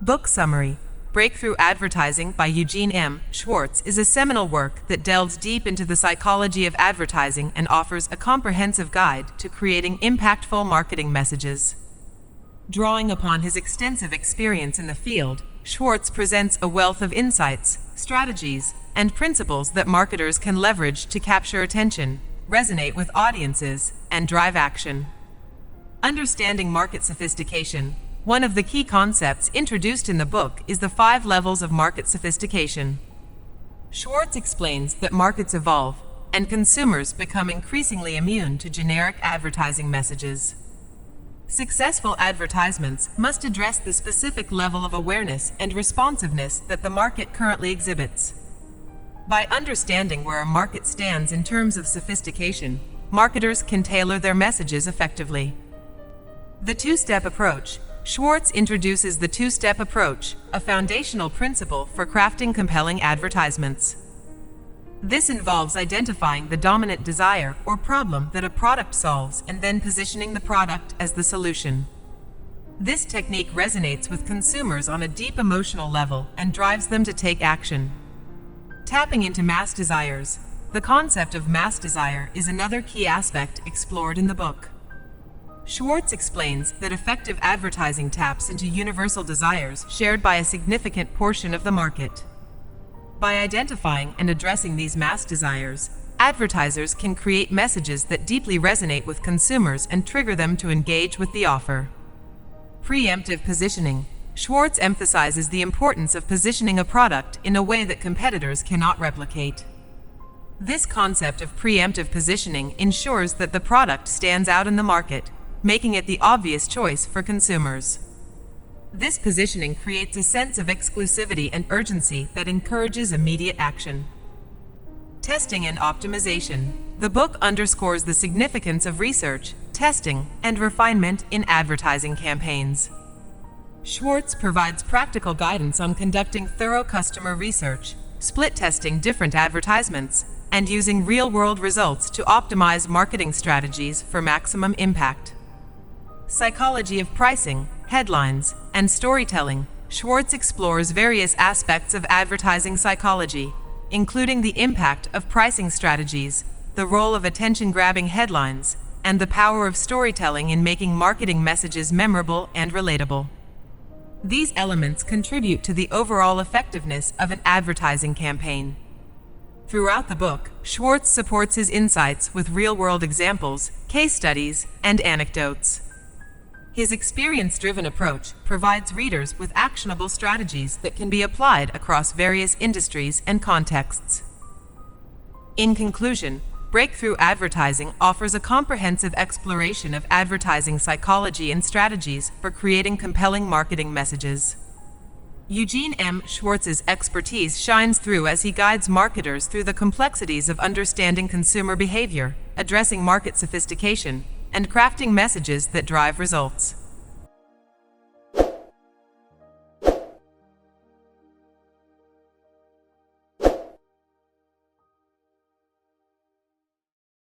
Book Summary: Breakthrough Advertising by Eugene M. Schwartz is a seminal work that delves deep into the psychology of advertising and offers a comprehensive guide to creating impactful marketing messages. Drawing upon his extensive experience in the field, Schwartz presents a wealth of insights, strategies, and principles that marketers can leverage to capture attention, resonate with audiences, and drive action. Understanding market sophistication. One of the key concepts introduced in the book is the 5 levels of market sophistication. Schwartz explains that markets evolve, and consumers become increasingly immune to generic advertising messages. Successful advertisements must address the specific level of awareness and responsiveness that the market currently exhibits. By understanding where a market stands in terms of sophistication, marketers can tailor their messages effectively. The two-step approach. Schwartz introduces the two-step approach, a foundational principle for crafting compelling advertisements. This involves identifying the dominant desire or problem that a product solves and then positioning the product as the solution. This technique resonates with consumers on a deep emotional level and drives them to take action. Tapping into mass desires. The concept of mass desire is another key aspect explored in the book. Schwartz explains that effective advertising taps into universal desires shared by a significant portion of the market. By identifying and addressing these mass desires, advertisers can create messages that deeply resonate with consumers and trigger them to engage with the offer. Preemptive positioning. Schwartz emphasizes the importance of positioning a product in a way that competitors cannot replicate. This concept of preemptive positioning ensures that the product stands out in the market, making it the obvious choice for consumers. This positioning creates a sense of exclusivity and urgency that encourages immediate action. Testing and optimization. The book underscores the significance of research, testing, and refinement in advertising campaigns. Schwartz provides practical guidance on conducting thorough customer research, split testing different advertisements, and using real-world results to optimize marketing strategies for maximum impact. Psychology of pricing, headlines, and storytelling. Schwartz explores various aspects of advertising psychology, including the impact of pricing strategies, the role of attention-grabbing headlines, and the power of storytelling in making marketing messages memorable and relatable. These elements contribute to the overall effectiveness of an advertising campaign. Throughout the book, Schwartz supports his insights with real-world examples, case studies, and anecdotes. His experience-driven approach provides readers with actionable strategies that can be applied across various industries and contexts. In conclusion, Breakthrough Advertising offers a comprehensive exploration of advertising psychology and strategies for creating compelling marketing messages. Eugene M. Schwartz's expertise shines through as he guides marketers through the complexities of understanding consumer behavior, addressing market sophistication, and crafting messages that drive results.